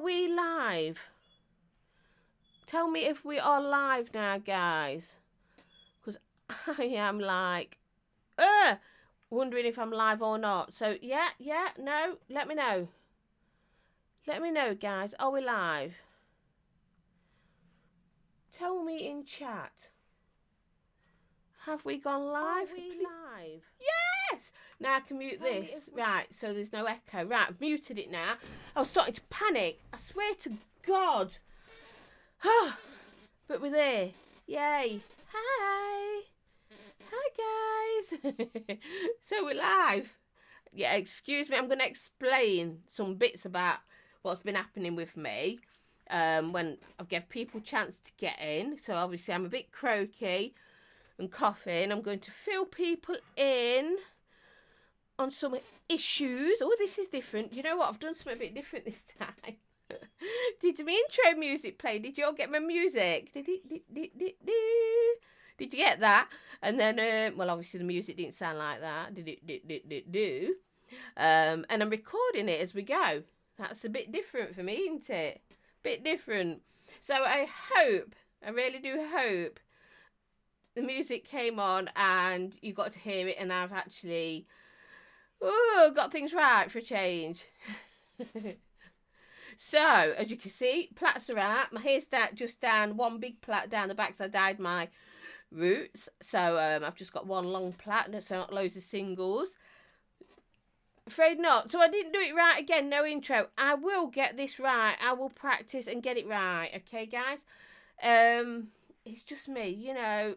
we live? Tell me if we are live now, guys. Because I am like, wondering if I'm live or not. So, yeah, no, let me know. Let me know, guys. Are we live? Tell me in chat. Have we gone live? Are we live? Yes! Now I can mute this. Right, so there's no echo. Right, I've muted it now. I was starting to panic. I swear to God. But we're there. Yay. Hi. Hi, guys. So we're live. Yeah, excuse me. I'm going to explain some bits about what's been happening with me. When I've given people a chance to get in. So obviously I'm a bit croaky and coughing. I'm going to fill people in on some issues. Oh, this is different. You know what? I've done something a bit different this time. Did my intro music play? Did you all get my music? Did you get that? And then, well, obviously the music didn't sound like that. And I'm recording it as we go. That's a bit different for me, isn't it? Bit different. So I really do hope the music came on and you got to hear it, and I've actually got things right for a change. So, as you can see, plaits are out. My hair's just down one big plait down the back, so I dyed my roots. So I've just got one long plait, so not loads of singles. Afraid not. So I didn't do it right again. No intro. I will get this right. I will practice and get it right. Okay, guys? It's just me, you know.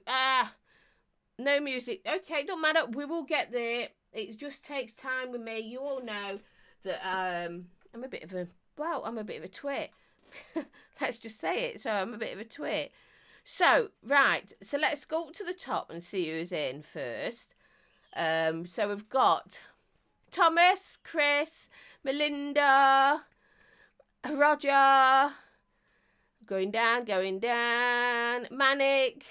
No music. Okay, don't matter. We will get there. It just takes time with me. You all know that I'm a bit of a twit. Let's just say it. So I'm a bit of a twit. So, right. So let's go up to the top and see who's in first. So we've got Thomas, Chris, Melinda, Roger. Going down. Manic.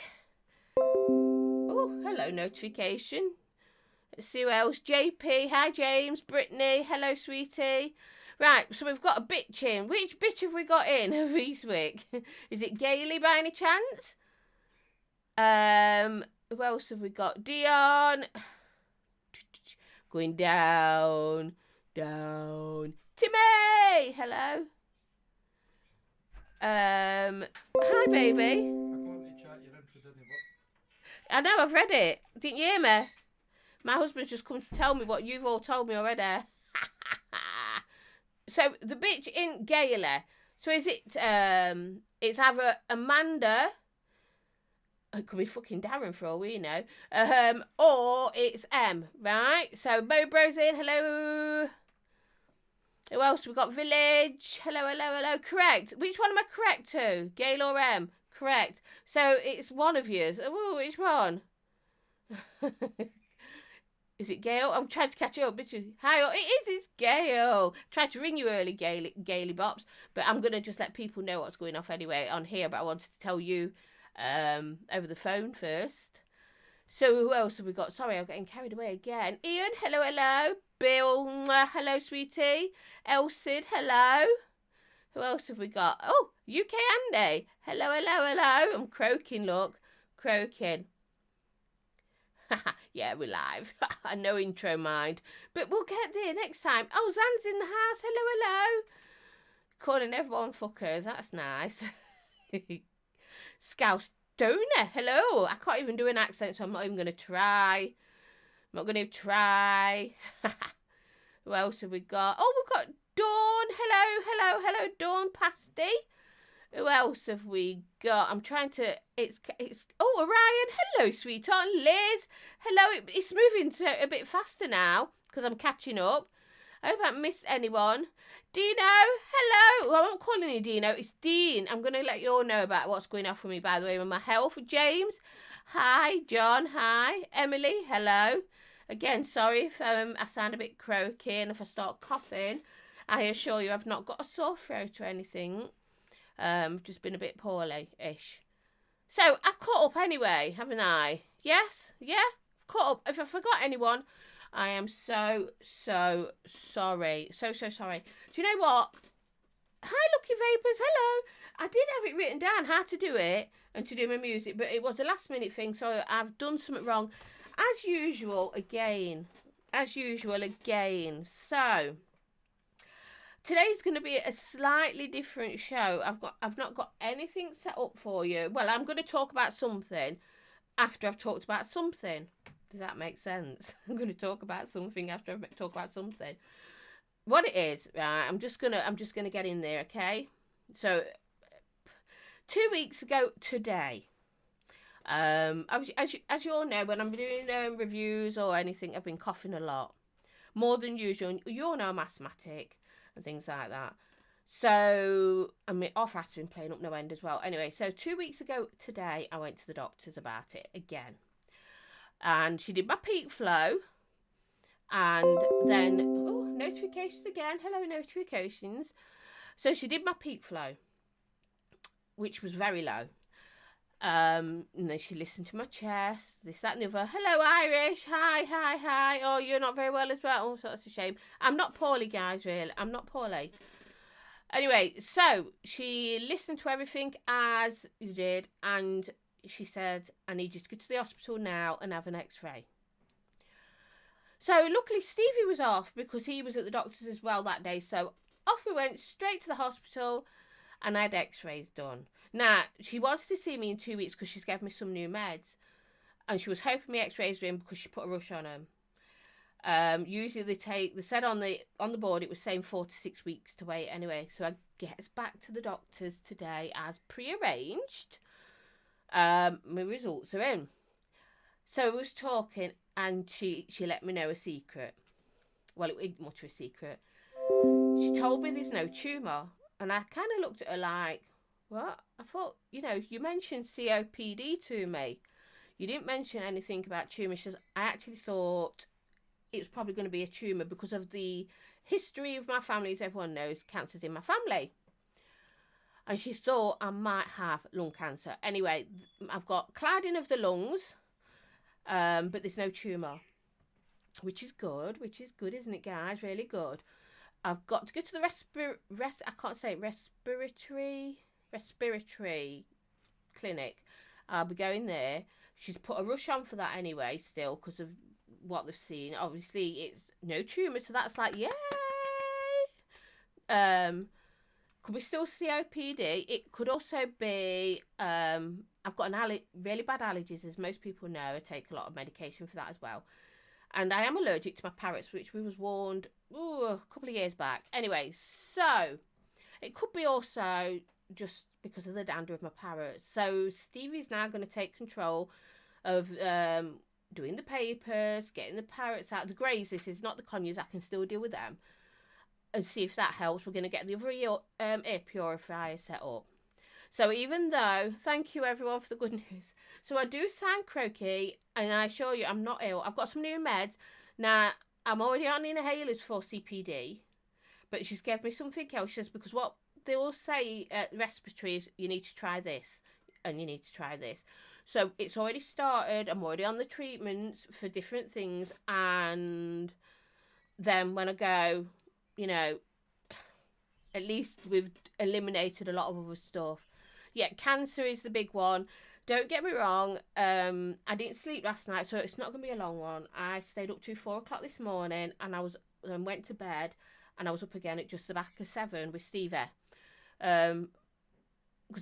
Oh, hello, notification. Let's see who else. JP. Hi, James. Brittany. Hello, sweetie. Right, so we've got a bitch in. Which bitch have we got in of Eastwick? Is it Gailey by any chance? Who else have we got? Dion. Going down. Timmy! Hello. Hi, baby. I know, I've read it. Didn't you hear me? My husband's just come to tell me what you've all told me already. So the bitch in Gailey. So is it it's either Amanda, it could be fucking Darren for all we know, or it's M, right? So Bo Bro's in, hello. Who else? We've got Village. Hello. Correct. Which one am I correct to? Gail or M? Correct. So it's one of yours. Oh, which one? Is it Gail? I'm trying to catch up. Hi, it's Gail. Tried to ring you early, Gaily Bops, but I'm going to just let people know what's going off anyway on here, but I wanted to tell you over the phone first. So who else have we got? Sorry, I'm getting carried away again. Ian, hello. Bill, hello, sweetie. Elsid, hello. Who else have we got? Oh, UK Andy. Hello. I'm croaking, look. Croaking. Yeah, we're live. No intro, mind. But we'll get there next time. Oh, Zan's in the house. Hello. Calling everyone fuckers. That's nice. Scouse Donor. Hello. I can't even do an accent, so I'm not even going to try. Who else have we got? Oh, we've got Dawn. Hello, Dawn Pasty. Who else have we got? I'm trying to. It's. Oh, Orion. Hello, sweetheart. Liz. Hello. It's moving a bit faster now because I'm catching up. I hope I haven't missed anyone. Dino. Hello. Well, I'm not calling you Dino. It's Dean. I'm going to let you all know about what's going on for me, by the way, with my health. James. Hi. John. Hi. Emily. Hello. Again, sorry if I sound a bit croaky and if I start coughing. I assure you I've not got a sore throat or anything. Just been a bit poorly-ish. So, I've caught up anyway, haven't I? Yes? Yeah? I've caught up. If I forgot anyone, I am so sorry. So sorry. Do you know what? Hi, Vapers, hello. I did have it written down how to do it and to do my music, but it was a last minute thing, so I've done something wrong. As usual again. So today's going to be a slightly different show. I've not got anything set up for you. Well, I'm going to talk about something after I've talked about something. Does that make sense? I'm going to talk about something after I've talked about something. What it is, right? I'm just gonna get in there, okay? So 2 weeks ago today, as you all know, when I'm doing reviews or anything, I've been coughing a lot, more than usual. You all know I'm asthmatic and things like that. So, I mean, arthritis has been playing up no end as well. Anyway, so 2 weeks ago today, I went to the doctors about it again. And she did my peak flow. And then, notifications again. Hello, notifications. So she did my peak flow, which was very low. And then she listened to my chest, this, that, and the other. Hello, Irish. Hi. Oh, you're not very well as well. Oh, so that's a shame. I'm not poorly, guys, really. I'm not poorly. Anyway, so she listened to everything as you did, and she said, I need you to go to the hospital now and have an x-ray. So luckily Stevie was off because he was at the doctor's as well that day. So off we went straight to the hospital and I had x-rays done. Now, she wanted to see me in 2 weeks because she's given me some new meds. And she was hoping my x-rays were in because she put a rush on them. Usually they said on the board it was saying 4 to 6 weeks to wait anyway. So I get back to the doctor's today as pre-arranged. My results are in. So we was talking and she let me know a secret. Well, it wasn't much of a secret. She told me there's no tumour. And I kind of looked at her like, what? I thought, you mentioned COPD to me. You didn't mention anything about tumour. She says, I actually thought it was probably going to be a tumour because of the history of my family. As everyone knows, cancer's in my family. And she thought I might have lung cancer. Anyway, I've got cladding of the lungs. But there's no tumour, which is good, isn't it, guys? Really good. I've got to go to the respiratory clinic. I'll be going there. She's put a rush on for that anyway, still, because of what they've seen. Obviously, it's no tumour, so that's like, yay! Could be still COPD. It could also be, I've got really bad allergies, as most people know. I take a lot of medication for that as well. And I am allergic to my parrots, which we was warned a couple of years back. Anyway, so it could be also just because of the dander of my parrots. So Stevie's now going to take control of doing the papers, getting the parrots out. The greys, this is not the conures. I can still deal with them. And see if that helps. We're going to get the other air purifier set up. So even though, thank you everyone for the good news. So I do sound croaky, and I assure you I'm not ill. I've got some new meds. Now, I'm already on inhalers for CPD, but she's given me something else just because what they all say at respiratory is you need to try this, and you need to try this. So it's already started. I'm already on the treatments for different things, and then when I go, at least we've eliminated a lot of other stuff. Yeah, cancer is the big one. Don't get me wrong, I didn't sleep last night, so it's not going to be a long one. I stayed up to 4 o'clock this morning, and I went to bed, and I was up again at just the back of 7 with Stevie. Because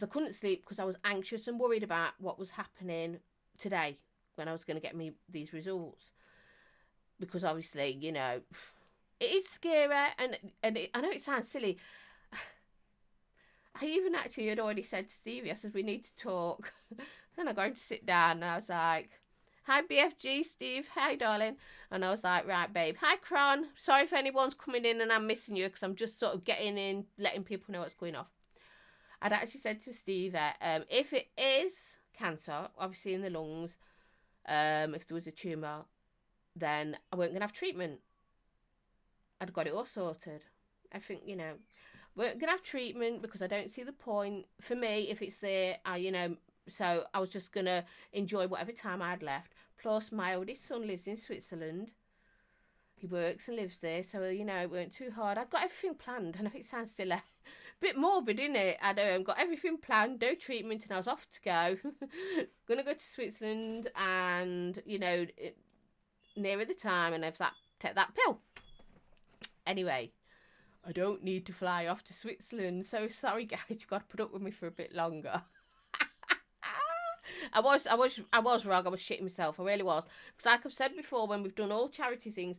I couldn't sleep because I was anxious and worried about what was happening today when I was going to get me these results. Because obviously, it is scary, and I know it sounds silly. I even actually had already said to Stevie, I said, we need to talk. And I'm going to sit down, and I was like, hi, BFG, Steve. Hi, darling. And I was like, right, babe. Hi, Cron. Sorry if anyone's coming in and I'm missing you because I'm just sort of getting in, letting people know what's going on. I'd actually said to Stevie, if it is cancer, obviously in the lungs, if there was a tumour, then I weren't going to have treatment. I'd got it all sorted. I think, we're going to have treatment because I don't see the point. For me, if it's there, so I was just going to enjoy whatever time I had left. Plus, my oldest son lives in Switzerland. He works and lives there, so, it weren't too hard. I've got everything planned. I know it sounds silly, Bit morbid, isn't it? I'd got everything planned, no treatment, and I was off to go. Gonna go to Switzerland, and nearer the time, and take that pill. Anyway, I don't need to fly off to Switzerland. So sorry, guys, you've got to put up with me for a bit longer. I was wrong. I was shitting myself. I really was. Because like I've said before, when we've done all charity things,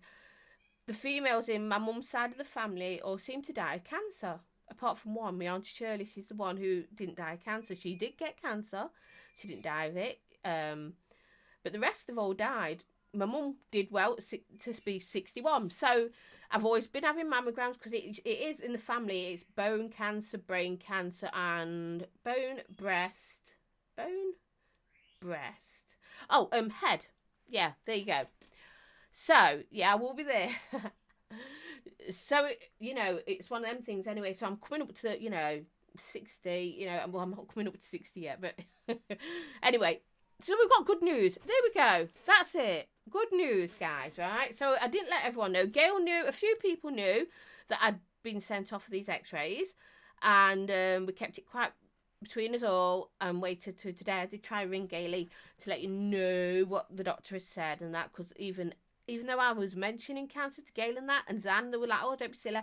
the females in my mum's side of the family all seem to die of cancer. Apart from one, my Aunt Shirley, she's the one who didn't die of cancer. She did get cancer. She didn't die of it. But the rest have all died. My mum did well to be 61. So I've always been having mammograms because it is in the family. It's bone cancer, brain cancer, and breast. Oh, head. Yeah, there you go. So, yeah, I will be there. So, it's one of them things anyway. So I'm coming up to, 60, well, I'm not coming up to 60 yet, but anyway. So we've got good news. There we go. That's it. Good news, guys, right? So I didn't let everyone know. Gail knew, a few people knew that I'd been sent off for these x-rays. And we kept it quite between us all and waited to today. I did try ring Gailey to let you know what the doctor has said and that, because even though I was mentioning cancer to Gail and that, and Zan, they were like, oh, don't be silly.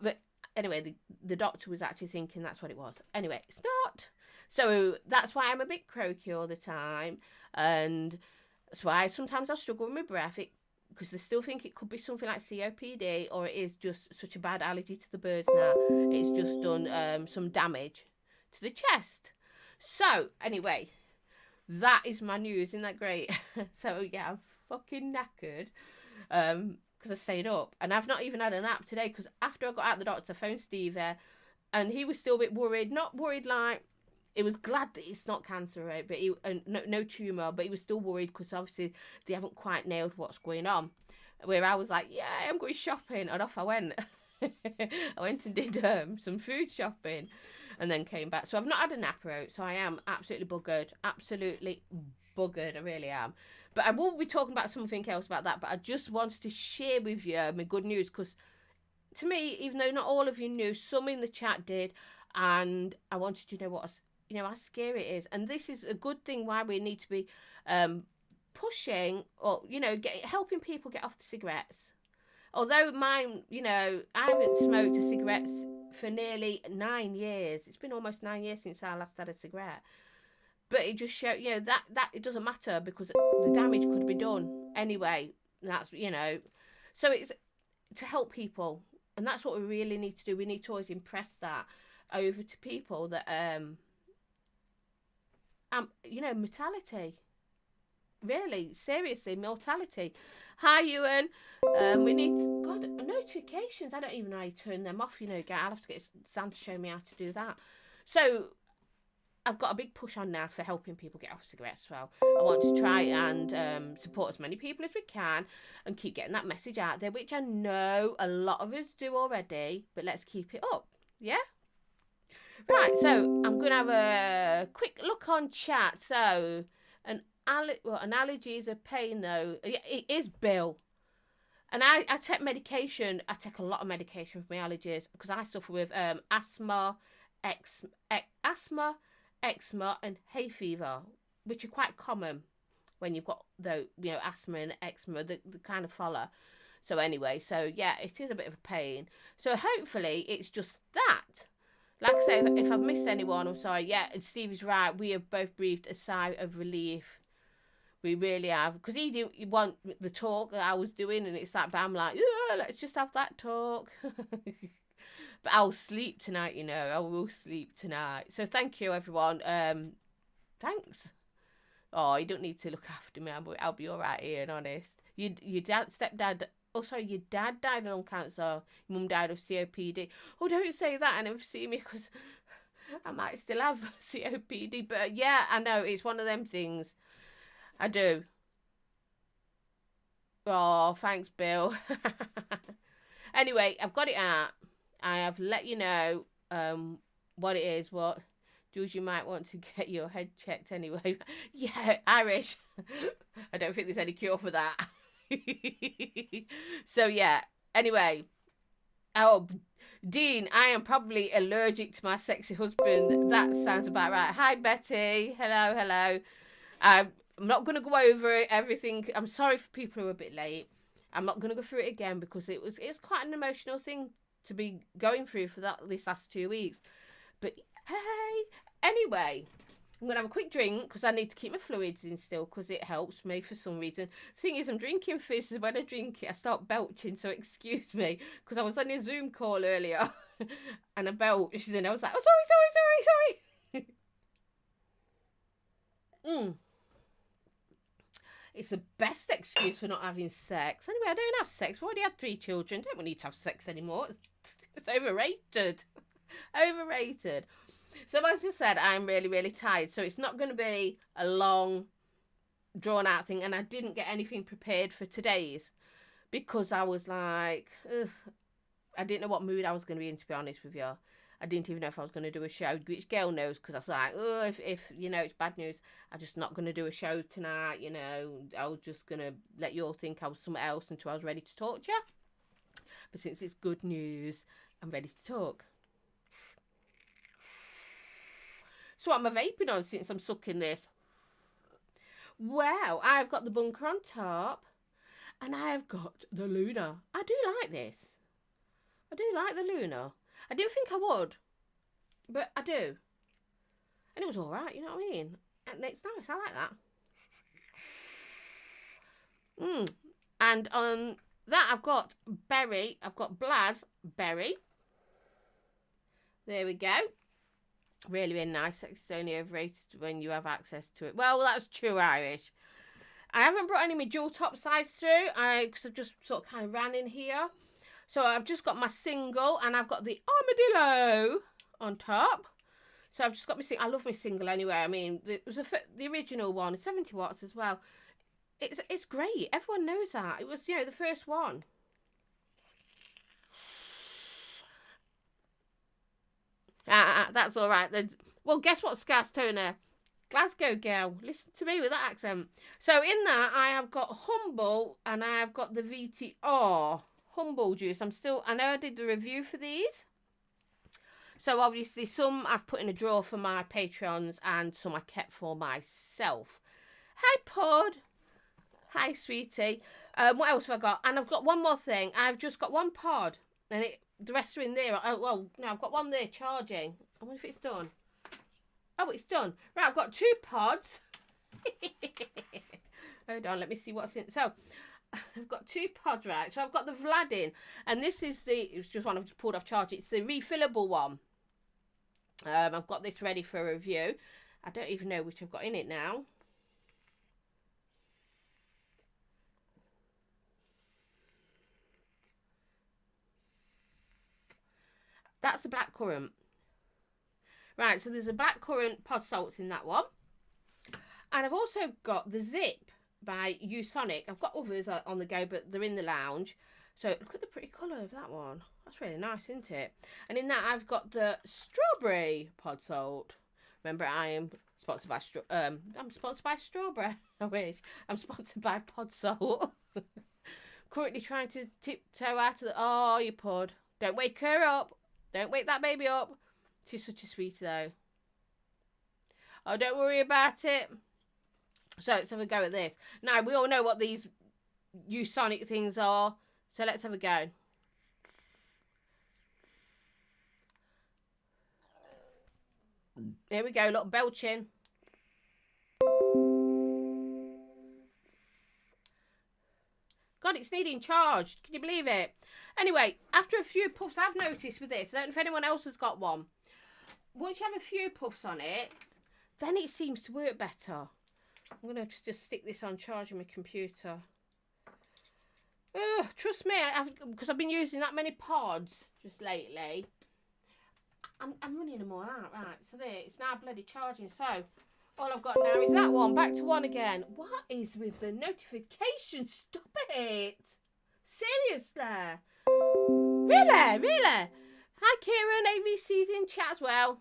But anyway, the doctor was actually thinking that's what it was. Anyway, it's not. So that's why I'm a bit croaky all the time. And that's why sometimes I struggle with my breath, because they still think it could be something like COPD, or it is just such a bad allergy to the birds now. It's just done some damage to the chest. So anyway, that is my news. Isn't that great? So yeah, I'm fucking knackered because I stayed up, and I've not even had a nap today, because after I got out of the doctor, I phoned Steve there, and he was still a bit worried. Not worried like, he was glad that it's not cancer, right? But no tumour, but he was still worried because obviously they haven't quite nailed what's going on. Where I was like, yeah, I'm going shopping, and off I went. I went and did some food shopping and then came back. So I've not had a nap out, so I am absolutely buggered. Absolutely buggered, I really am. But I will be talking about something else about that, but I just wanted to share with you my good news, because to me, even though not all of you knew, some in the chat did, and I wanted you to know how scary it is. And this is a good thing why we need to be pushing, or helping people get off the cigarettes. Although mine, I haven't smoked a cigarette for nearly 9 years. It's been almost 9 years since I last had a cigarette. But it just showed, that it doesn't matter, because the damage could be done anyway. That's, so it's to help people, and that's what we really need to do. We need to always impress that over to people that mortality. Really, seriously, mortality. Hi, Ewan. We need notifications. I don't even know how you turn them off. I'll have to get Sam to show me how to do that. So I've got a big push on now for helping people get off cigarettes as well. I want to try and support as many people as we can and keep getting that message out there, which I know a lot of us do already, but let's keep it up. Yeah? Right, so I'm going to have a quick look on chat. So, an allergy is a pain, though. It is, Bill. And I take medication. I take a lot of medication for my allergies, because I suffer with asthma, eczema, and hay fever, which are quite common when you've got asthma and eczema. They kind of follow. So anyway, yeah, it is a bit of a pain. So hopefully it's just that. Like I say, if I've missed anyone, I'm sorry. Yeah, and Steve is right. We have both breathed a sigh of relief. We really have. Because he didn't want the talk that I was doing, and it's like, but I'm like, yeah, let's just have that talk. But I'll sleep tonight, I will sleep tonight. So thank you, everyone. Thanks. Oh, you don't need to look after me. I'll be all right here, and honest. Your stepdad... Oh, sorry, your dad died of lung cancer. Your mum died of COPD. Oh, don't say that and never see me, because I might still have COPD. But yeah, I know, it's one of them things. I do. Oh, thanks, Bill. Anyway, I've got it out. I have let you know what it is. What, Jules, you might want to get your head checked anyway. Yeah, Irish. I don't think there's any cure for that. So yeah, anyway, Dean, I am probably allergic to my sexy husband. That sounds about right. Hi, Betty. Hello, hello. I'm not going to go over everything. I'm sorry for people who are a bit late. I'm not going to go through it again because it's quite an emotional thing to be going through for this last 2 weeks. But hey, anyway, I'm going to have a quick drink because I need to keep my fluids in still because it helps me for some reason. The thing is, I'm drinking fizz, and when I drink it, I start belching, so excuse me, because I was on a Zoom call earlier and I belched and I was like, oh, sorry. It's the best excuse for not having sex. Anyway, I don't have sex. I've already had 3 children. Don't need to have sex anymore. It's overrated. Overrated. So as I said, I'm really, really tired. So it's not going to be a long, drawn-out thing. And I didn't get anything prepared for today's because I was like, ugh, I didn't know what mood I was going to be in, to be honest with you. I didn't even know if I was going to do a show, which girl knows, because I was like, oh, if you know, it's bad news, I'm just not going to do a show tonight, you know. I was just going to let you all think I was something else until I was ready to talk to you. But since it's good news, I'm ready to talk. So what am I vaping on since I'm sucking this? Well, I've got the bunker on top, and I've got the Luna. I do like this. I do like the Luna. I didn't think I would, but I do. And it was all right, you know what I mean? And it's nice, I like that. And on that, I've got berry. I've got Blaz berry. There we go. Really, really nice. It's only overrated when you have access to it. Well, that's true Irish. I haven't brought any of my dual top sides through because I've just sort of kind of ran in here. So I've just got my single and I've got the armadillo on top. So I've just got my single. I love my single anyway. I mean, it was the original one, 70 watts as well. It's great. Everyone knows that. It was, you know, the first one. That's all right. Well, guess what, Scouse Toner? Glasgow girl. Listen to me with that accent. So in that, I have got Humble and I have got the VTR Humble juice. I know I did the review for these. So obviously some I've put in a drawer for my Patreons and some I kept for myself. Hi, Pod. Hi, sweetie. What else have I got? And I've got one more thing. I've just got one pod and the rest are in there. Oh, well, no, I've got one there charging. I wonder if it's done. Oh, it's done. Right, I've got 2 pods. Hold on, let me see what's in. So, I've got 2 pods, right? So, I've got the Vladin. And this is it's just one I've pulled off charge. It's the refillable one. I've got this ready for a review. I don't even know which I've got in it now. That's a blackcurrant. Right, so there's a blackcurrant pod salts in that one. And I've also got the Zip by Usonic. I've got others on the go, but they're in the lounge. So look at the pretty colour of that one. That's really nice, isn't it? And in that, I've got the strawberry pod salt. Remember, I am sponsored by I'm sponsored by strawberry. I wish. I'm sponsored by pod salt. Currently trying to tiptoe out of the... Oh, you pod. Don't wake her up. Don't wake that baby up. She's such a sweetie, though. Oh, don't worry about it. So let's have a go at this. Now, we all know what these Usonic things are. So let's have a go. Here we go. Look, belching. God, it's needing charged. Can you believe it? Anyway, after a few puffs, I've noticed with this, I don't know if anyone else has got one. Once you have a few puffs on it, then it seems to work better. I'm going to just stick this on charging my computer. Trust me, because I've been using that many pods just lately. I'm running them all out, right? So there, it's now bloody charging. So all I've got now is that one. Back to one again. What is with the notification? Stop it! Seriously? Really? Hi, Kieran. AVC's in chat as well.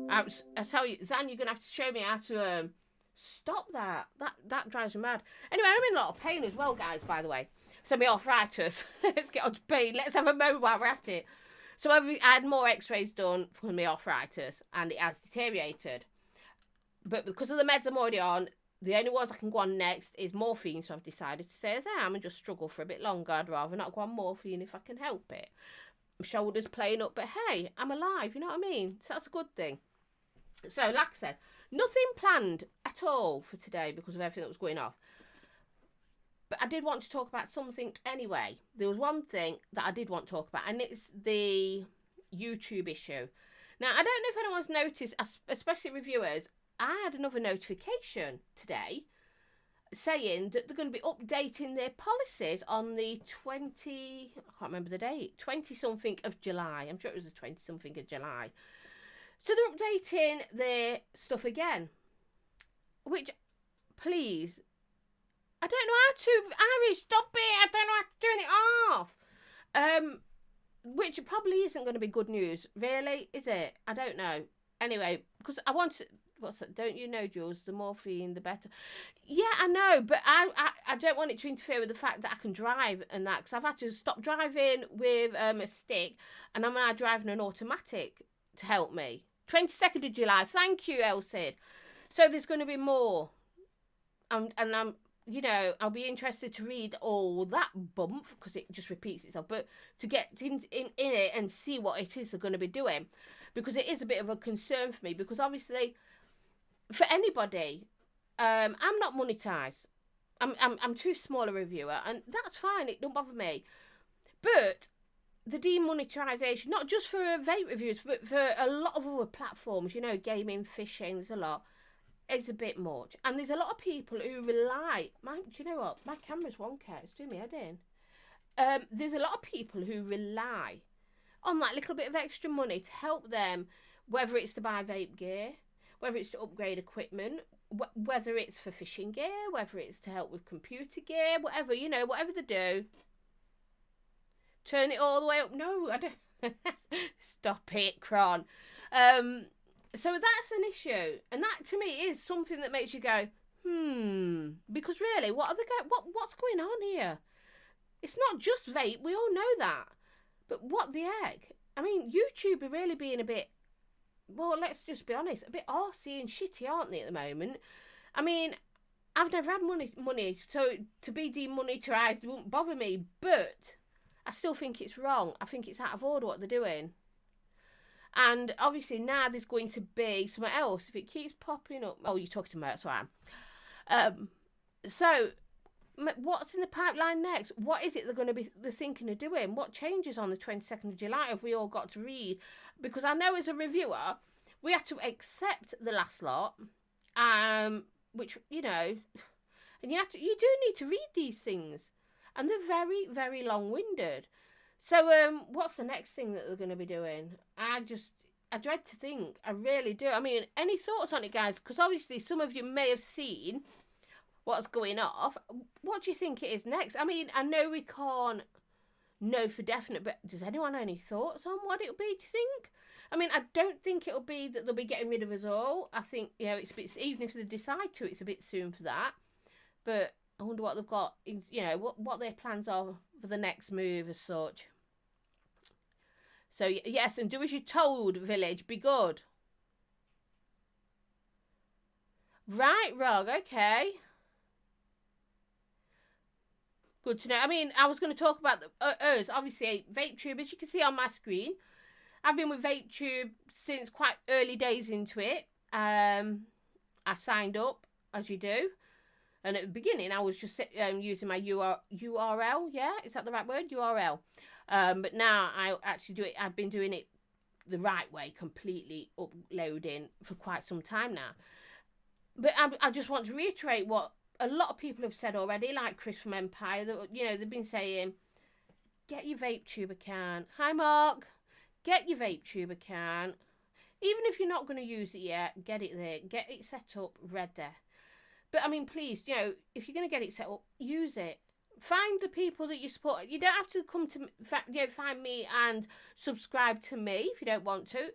I tell you, Zan, you're going to have to show me how to stop that. That drives me mad. Anyway, I'm in a lot of pain as well, guys, by the way. So my arthritis, let's get on to pain. Let's have a moment while we're at it. So I had more x-rays done for my arthritis, and it has deteriorated. But because of the meds I'm already on, the only ones I can go on next is morphine. So I've decided to stay as I am and just struggle for a bit longer. I'd rather not go on morphine if I can help it. My shoulder's playing up, but hey, I'm alive, you know what I mean? So that's a good thing. So like I said, nothing planned at all for today because of everything that was going off. But I did want to talk about something anyway. There was one thing that I did want to talk about, and it's the YouTube issue. Now, I don't know if anyone's noticed, especially reviewers, I had another notification today saying that they're going to be updating their policies on the 20, I can't remember the date, 20-something of July. I'm sure it was the 20-something of July. So they're updating their stuff again. Which, please, I don't know how to, Irish, stop it, I don't know how to turn it off. Which probably isn't going to be good news, really, is it? I don't know. Anyway, because I want to, what's that, don't you know, Jules, the morphine, the better. Yeah, I know, but I don't want it to interfere with the fact that I can drive and that, because I've had to stop driving with a stick, and I'm now driving an automatic to help me. 22nd of July, thank you, Elsid. So there's going to be more. And I'm, you know, I'll be interested to read all that bump, because it just repeats itself, but to get in it and see what it is they're going to be doing, because it is a bit of a concern for me, because obviously, for anybody, I'm not monetized. I'm too small a reviewer, and that's fine, it don't bother me. But the demonetization, not just for vape reviews, but for a lot of other platforms, you know, gaming, fishing, there's a lot. It's a bit much. And there's a lot of people who rely, do you know what? My camera's wonky, it's doing me head in. There's a lot of people who rely on that little bit of extra money to help them, whether it's to buy vape gear, whether it's to upgrade equipment, whether it's for fishing gear, whether it's to help with computer gear, whatever, you know, whatever they do. Turn it all the way up. No, I don't. Stop it, Cron. So that's an issue. And that, to me, is something that makes you go, because really, what's going on here? It's not just vape. We all know that. But what the heck? I mean, YouTube are really being a bit, well, let's just be honest, a bit arsey and shitty, aren't they, at the moment? I mean, I've never had money, so to be demonetized won't bother me, but I still think it's wrong. I think it's out of order what they're doing. And obviously now there's going to be something else. If it keeps popping up... Oh, you're talking to me, that's what I am. So, what's in the pipeline next? What is it they're thinking of doing? What changes on the 22nd of July have we all got to read? Because I know as a reviewer, we have to accept the last lot, which, you know, and you do need to read these things. And they're very, very long-winded. So, what's the next thing that they're going to be doing? I dread to think. I really do. I mean, any thoughts on it, guys? Because obviously some of you may have seen what's going off. What do you think it is next? I mean, I know we can't know for definite, but does anyone have any thoughts on what it'll be, do you think? I mean, I don't think it'll be that they'll be getting rid of us all. I think, you know, even if they decide to, it's a bit soon for that. But I wonder what they've got, you know, what their plans are for the next move as such. So, yes, and do as you're told, village, be good. Right, Rog, okay. Good to know. I mean, I was going to talk about us, obviously, VapeTube, as you can see on my screen. I've been with VapeTube since quite early days into it. I signed up, as you do. And at the beginning, I was just using my URL. Yeah, is that the right word? URL. But now I actually do it. I've been doing it the right way, completely uploading for quite some time now. But I just want to reiterate what a lot of people have said already, like Chris from Empire. That, you know, they've been saying, get your VapeTube account. Hi, Mark. Get your VapeTube account. Even if you're not going to use it yet, get it there. Get it set up, ready. But, I mean, please, you know, if you're going to get it set up, use it. Find the people that you support. You don't have to come to, you know, find me and subscribe to me if you don't want to.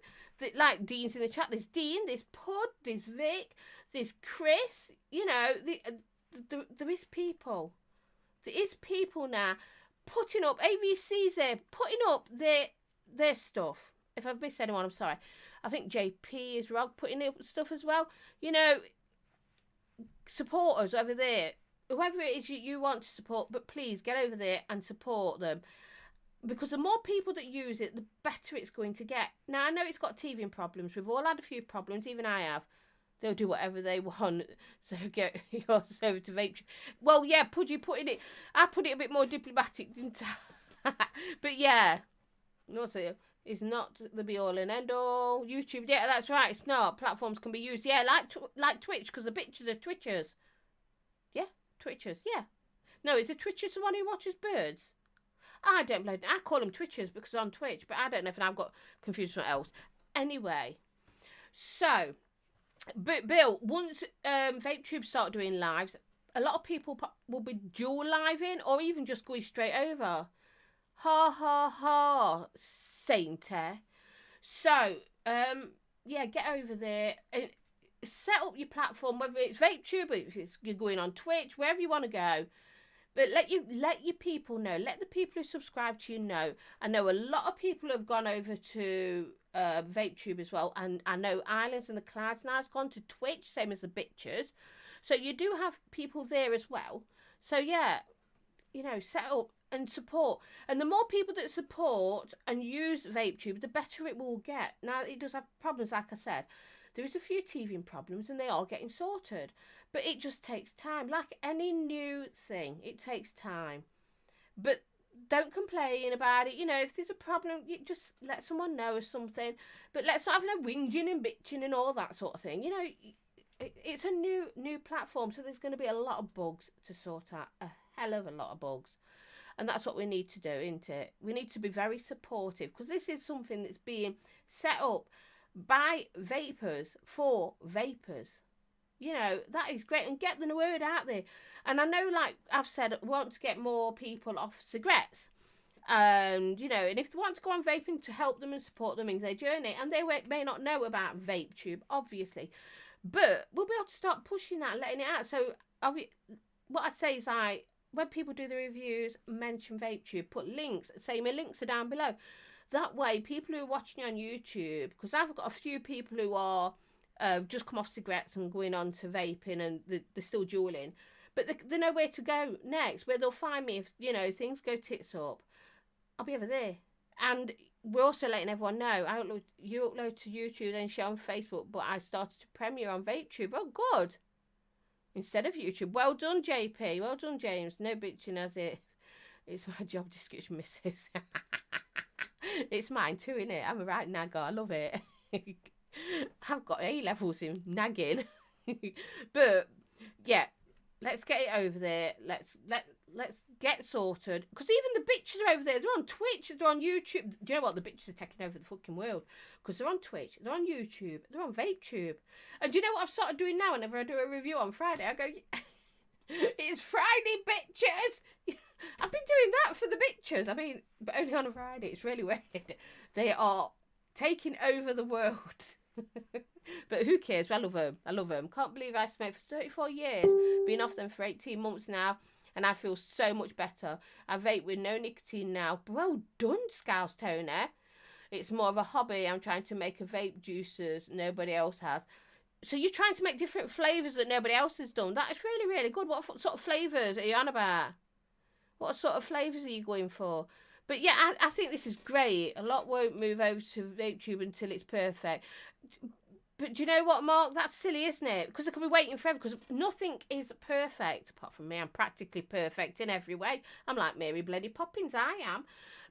Like Dean's in the chat. There's Dean, there's Pud, there's Vic, there's Chris. You know, there is people. there is people now putting up, AVCs there, putting up their stuff. If I've missed anyone, I'm sorry. I think JP is putting up stuff as well. You know, support us over there. Whoever it is you want to support, but please get over there and support them. Because the more people that use it, the better it's going to get. Now, I know it's got teething problems. We've all had a few problems, even I have. They'll do whatever they want. So get yours over to Vape. Well, yeah, Pudgy put in it. I put it a bit more diplomatic, didn't I? But yeah, what's it? It's not the be all and end all. YouTube, yeah, that's right. It's not. Platforms can be used, yeah, like Twitch, because the bitches are Twitchers. Yeah, Twitchers, yeah. No, is a Twitcher someone who watches birds? I don't blame them. I call them Twitchers because they're on Twitch, but I don't know if I've got confused with something else. Anyway, so, but Bill, once VapeTube start doing lives, a lot of people will be dual living or even just going straight over. Ha ha ha, Sainter. So, yeah, get over there and set up your platform, whether it's VapeTube, if it's, you're going on Twitch, wherever you want to go. But let your people know. Let the people who subscribe to you know. I know a lot of people have gone over to VapeTube as well. And I know Islands and the Clouds now has gone to Twitch, same as the Bitches. So you do have people there as well. So yeah, you know, set up and support. And the more people that support and use VapeTube, the better it will get. Now, it does have problems, like I said. There is a few teething problems and they are getting sorted. But it just takes time. Like any new thing, it takes time. But don't complain about it. You know, if there's a problem, you just let someone know or something. But let's not have no whinging and bitching and all that sort of thing. You know, it's a new platform, so there's going to be a lot of bugs to sort out. A hell of a lot of bugs. And that's what we need to do, isn't it? We need to be very supportive because this is something that's being set up by vapors for vapors. You know, that is great. And get the word out there. And I know, like I've said, we want to get more people off cigarettes. And, you know, and if they want to go on vaping, to help them and support them in their journey. And they may not know about VapeTube, obviously. But we'll be able to start pushing that and letting it out. So what I'd say is, like, when people do the reviews, mention VapeTube, put links, say my links are down below. That way, people who are watching on YouTube, because I've got a few people who are just come off cigarettes and going on to vaping and they're still dueling. But they know where to go next, where they'll find me if, you know, things go tits up. I'll be over there. And we're also letting everyone know, you upload to YouTube, then share on Facebook, but I started to premiere on VapeTube. Oh, good. Instead of YouTube. Well done, JP. Well done, James. No bitching, has it? It's my job description, missus. It's mine too, innit? I'm a right nagger. I love it. I've got A-levels in nagging. But, yeah, let's get it over there. Let's get sorted. Because even the bitches are over there. They're on Twitch. They're on YouTube. Do you know what? The bitches are taking over the fucking world. Because they're on Twitch. They're on YouTube. They're on VapeTube. And do you know what I've started doing now? Whenever I do a review on Friday, I go, it's Friday, bitches. I've been doing that for the bitches. I mean, but only on a Friday. It's really weird. They are taking over the world. But who cares? I love them. I love them. Can't believe I smoked for 34 years. Been off them for 18 months now. And I feel so much better. I vape with no nicotine now. Well done, Scouse Toner. It's more of a hobby. I'm trying to make a vape juices nobody else has. So you're trying to make different flavours that nobody else has done. That is really, really good. What sort of flavours are you on about? What sort of flavours are you going for? But yeah, I think this is great. A lot won't move over to VapeTube until it's perfect. But do you know what, Mark? That's silly, isn't it? Because I could be waiting forever because nothing is perfect. Apart from me, I'm practically perfect in every way. I'm like Mary Bloody Poppins, I am.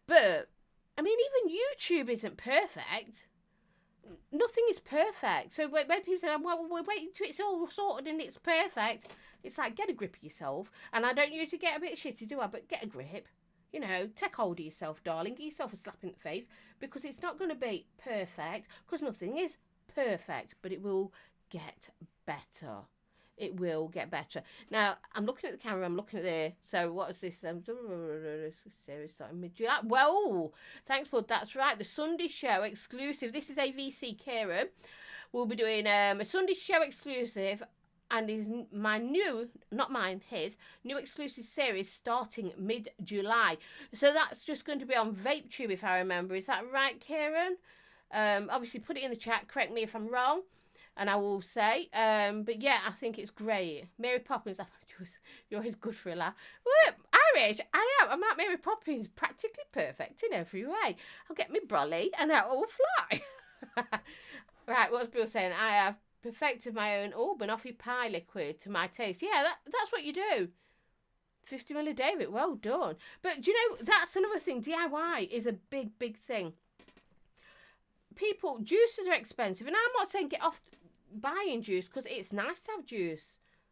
But, I mean, even YouTube isn't perfect. Nothing is perfect. So when people say, well, we're waiting till it's all sorted and it's perfect, it's like, get a grip of yourself. And I don't usually get a bit shitty, do I? But get a grip. You know, take hold of yourself, darling. Give yourself a slap in the face because it's not going to be perfect because nothing is perfect, but it will get better. It will get better. Now, I'm looking at the camera. I'm looking at there. So, what is this? Series starting mid-July. Well, thanks, Bud. That's right. The Sunday show exclusive. This is AVC Karen. We'll be doing a Sunday show exclusive and his his new exclusive series starting mid-July. So that's just going to be on VapeTube, if I remember. Is that right, Kieran? Obviously, put it in the chat. Correct me if I'm wrong, and I will say. But yeah, I think it's great. Mary Poppins, you're always good for a laugh. Well, Irish, I am. I'm like Mary Poppins, practically perfect in every way. I'll get me brolly and out will fly. Right, what's Bill saying? I have perfected my own banoffee pie liquid to my taste. Yeah, that's what you do. 50 ml a day of it. Well done. But do you know, that's another thing. DIY is a big, big thing. People, juices are expensive. And I'm not saying get off buying juice, because it's nice to have juice.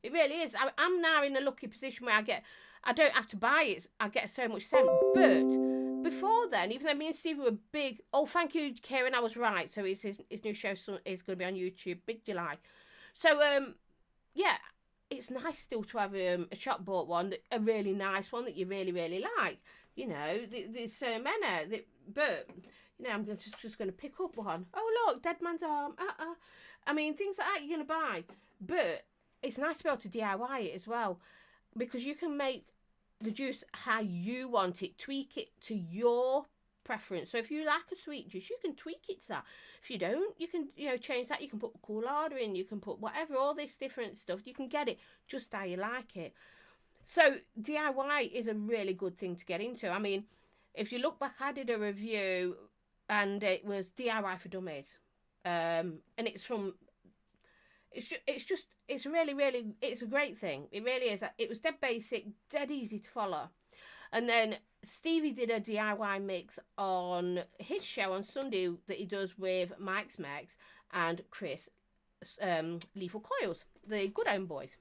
It really is. I'm now in a lucky position where I don't have to buy it. I get so much scent. But before then, even though me and Steve were big, thank you, Karen, I was right. So his new show is going to be on YouTube mid-July. So yeah, it's nice still to have a shop bought one, a really nice one that you really, really like. You know, there's so many. But you know, I'm just going to pick up one. Oh look, dead man's arm. I mean, things like that you're going to buy, but it's nice to be able to DIY it as well, because you can make the juice how you want it, tweak it to your preference. So if you like a sweet juice, you can tweak it to that. If you don't, you can, you know, change that. You can put cool order in, you can put whatever, all this different stuff. You can get it just how you like it. So DIY is a really good thing to get into. I mean, if you look back, I did a review and it was DIY for dummies. And it's from, it's really, really, it's a great thing. It really is. It was dead basic, dead easy to follow. And then Stevie did a DIY mix on his show on Sunday that he does with Mike's Megs and Chris, Lethal Coils, the Good Home Boys.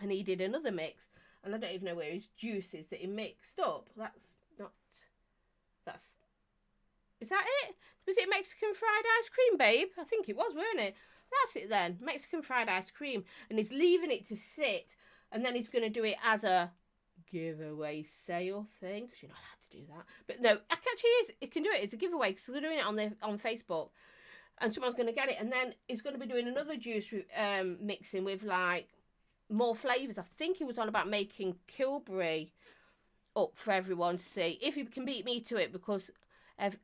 And he did another mix, and I don't even know where his juice is that he mixed up. Is that it? Was it Mexican fried ice cream, babe? I think it was, weren't it? That's it then. Mexican fried ice cream. And he's leaving it to sit. And then he's going to do it as a giveaway sale thing. Because you're not allowed to do that. But no, actually it can do it. It's a giveaway. Because they're doing it on Facebook. And someone's going to get it. And then he's going to be doing another juice mixing with like more flavours. I think he was on about making Kilbury up for everyone to see. If you can beat me to it, because...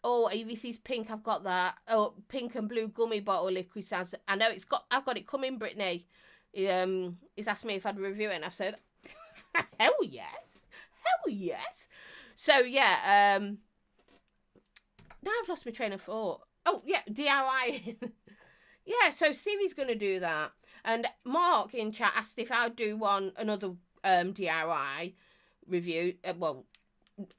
AVC's pink, I've got that. Oh, pink and blue gummy bottle liquid sounds. I know I've got it coming, Brittany. He's asked me if I'd review it, and I've said, hell yes. So yeah, now I've lost my train of thought. Oh yeah, DIY. Yeah, so Stevie's going to do that. And Mark in chat asked if I'd do another DIY review.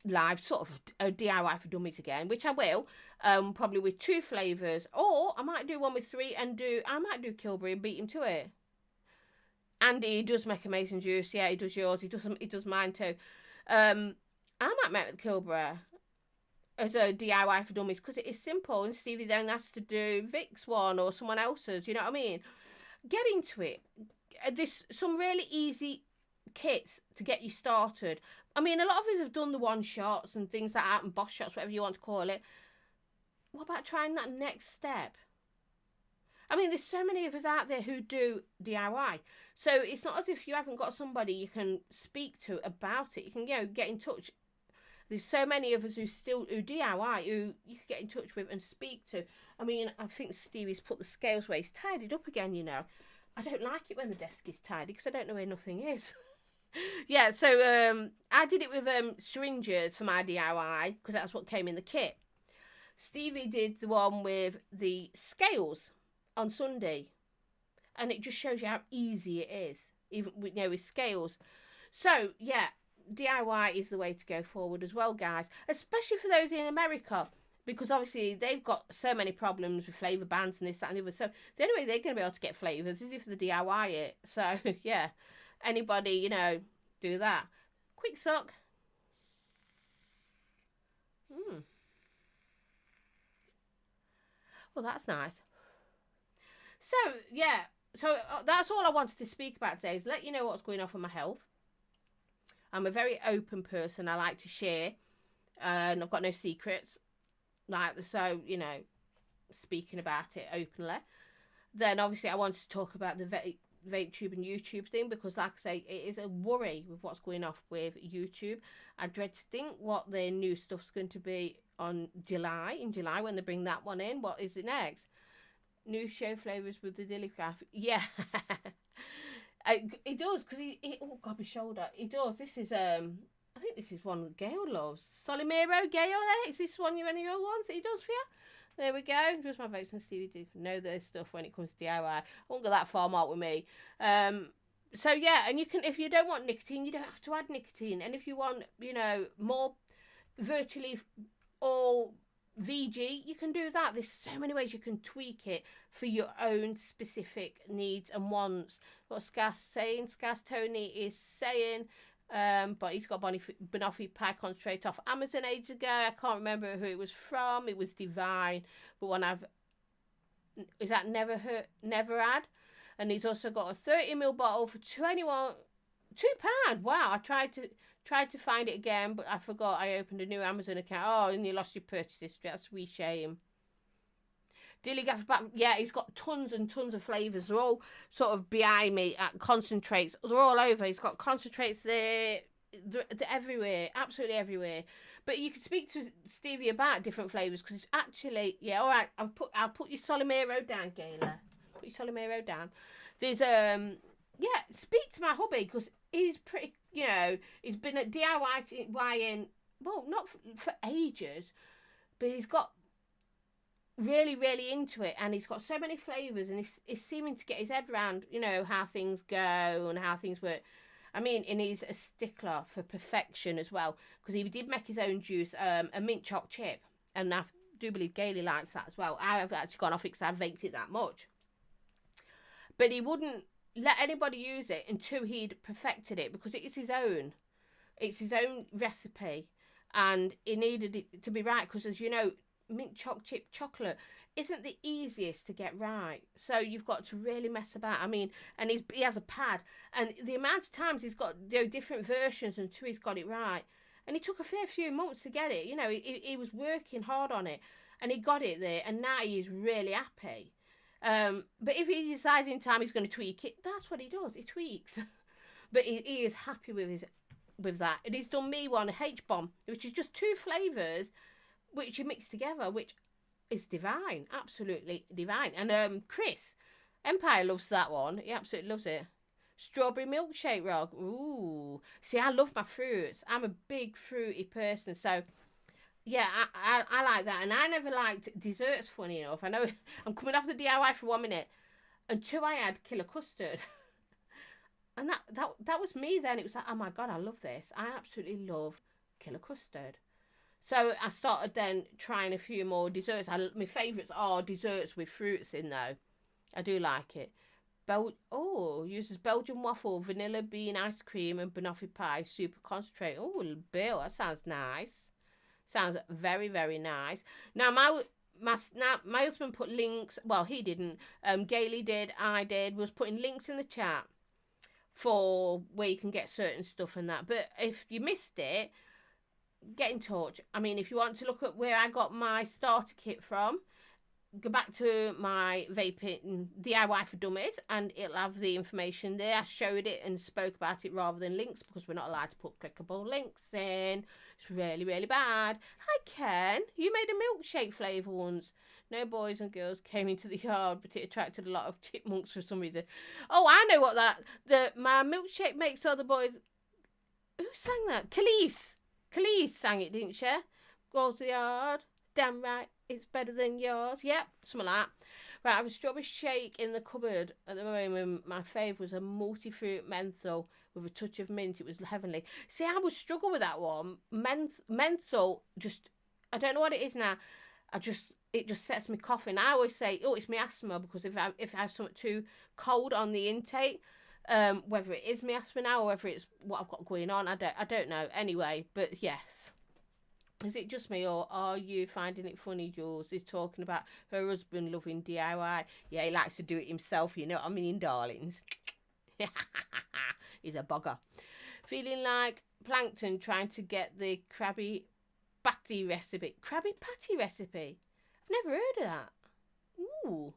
Live sort of a DIY for dummies again, which I will, probably with 2 flavours, or I might do one with 3 and I might do Kilbury and beat him to it. Andy, he does make amazing juice. Yeah, he does yours. He does mine too. I might make the Kilbury as a DIY for dummies, because it is simple, and Stevie then has to do Vic's one or someone else's, you know what I mean? Get into it. There's some really easy kits to get you started. I mean, a lot of us have done the one shots and things like that, and boss shots, whatever you want to call it. What about trying that next step? I mean, there's so many of us out there who do DIY. So it's not as if you haven't got somebody you can speak to about it. You can, get in touch. There's so many of us who DIY, who you can get in touch with and speak to. I mean, I think Stevie's put the scales where he's tidied up again, I don't like it when the desk is tidy, because I don't know where nothing is. Yeah, so I did it with syringes for my DIY, because that's what came in the kit. Stevie did the one with the scales on Sunday, and it just shows you how easy it is, even with scales. So yeah, DIY is the way to go forward as well, guys, especially for those in America, because obviously they've got so many problems with flavour bans and this, that and the other. So the only way they're going to be able to get flavours is if they DIY it. So yeah, anybody, do that. Quick suck. Well, that's nice. So yeah, that's all I wanted to speak about today, is let you know what's going on with my health. I'm a very open person. I like to share, and I've got no secrets. Speaking about it openly. Then obviously I wanted to talk about the VapeTube and YouTube thing, because like I say, it is a worry with what's going off with YouTube. I dread to think what their new stuff's going to be in July when they bring that one in. What is it next? New show flavours with the dilly craft. Yeah. It does, because oh god, my shoulder. It does. This is I think this is one that Gail loves. Solimero, Gail, is this one any of your ones that he does for you? There we go. Just my Vapes and Stevie do know their stuff when it comes to DIY. I won't go that far, Mark, with me. So yeah, and you can, if you don't want nicotine, you don't have to add nicotine. And if you want, you know, more virtually all VG, you can do that. There's so many ways you can tweak it for your own specific needs and wants. What Scass saying? Scass Tony is saying, but he's got Banoffee pie concentrate off Amazon ages ago. I can't remember who it was from. It was Divine, but one is that never had. And he's also got a 30ml bottle for £2. Wow, I tried to find it again, but I forgot. I opened a new Amazon account. Oh, and you lost your purchase history. That's a wee shame. Dilly Gaffer back. Yeah, he's got tons and tons of flavours. They're all sort of behind me at concentrates. They're all over. He's got concentrates there. They're everywhere. Absolutely everywhere. But you can speak to Stevie about different flavours, because it's actually, yeah, all right. I'll put your Solimero down, Gayla. Put your Solimero down. There's yeah, speak to my hubby, because he's pretty, you know, he's been at DIYing, well, not for ages, but he's got really, really into it, and he's got so many flavours, and he's seeming to get his head around, you know, how things go and how things work. I mean, and he's a stickler for perfection as well, because he did make his own juice, a mint choc chip, and I do believe Gailey likes that as well. I have actually gone off it because I've vaped it that much. But he wouldn't let anybody use it until he'd perfected it, because it is his own. It's his own recipe, and he needed it to be right, because as you know, mint choc chip chocolate isn't the easiest to get right, so you've got to really mess about. I mean, and he has a pad, and the amount of times he's got, you know, different versions until he's got it right, and it took a fair few months to get it. You know, he was working hard on it, and he got it there, and now he's really happy. But if he decides in time he's going to tweak it, that's what he does. He tweaks. But he is happy with that. And he's done me one, a H-bomb, which is just 2 flavours which you mix together, which is divine. Absolutely divine. And Chris Empire loves that one. He absolutely loves it. Strawberry milkshake rog. Ooh. See, I love my fruits. I'm a big fruity person, so yeah, I like that. And I never liked desserts, funny enough. I know I'm coming off the DIY for 1 minute, until I had killer custard. And that was me then. It was like, oh my God, I love this. I absolutely love killer custard. So I started then trying a few more desserts. My favourites are desserts with fruits in, though. I do like it. Uses Belgian waffle, vanilla bean ice cream, and banoffee pie super concentrate. Oh, Bill, that sounds nice. Sounds very, very nice. Now, my husband put links. Well, he didn't. Gailey did. I did. Was putting links in the chat for where you can get certain stuff and that. But if you missed it, get in touch. I mean, if you want to look at where I got my starter kit from, go back to my vaping DIY for dummies, and it'll have the information there. I showed it and spoke about it rather than links, because we're not allowed to put clickable links in. It's really, really bad. Hi Ken, you made a milkshake flavour once. No boys and girls came into the yard, but it attracted a lot of chipmunks for some reason. Oh, I know what my milkshake makes all the boys. Who sang that? Khalees sang it, didn't she? Go to the yard, damn right, it's better than yours. Yep, something like that. Right, I have a strawberry shake in the cupboard at the moment. My favourite was a multi-fruit menthol with a touch of mint. It was heavenly. See, I would struggle with that one. Menthol, just, I don't know what it is now. It just sets me coughing. I always say, oh, it's my asthma, because if I have something too cold on the intake, whether it is my asthma now or whether it's what I've got going on, I don't know. Anyway, but yes. Is it just me, or are you finding it funny, Jules is talking about her husband loving DIY? Yeah, he likes to do it himself, you know what I mean, darlings? He's a bugger. Feeling like Plankton trying to get the Krabby Patty recipe. Krabby Patty recipe? I've never heard of that. Ooh.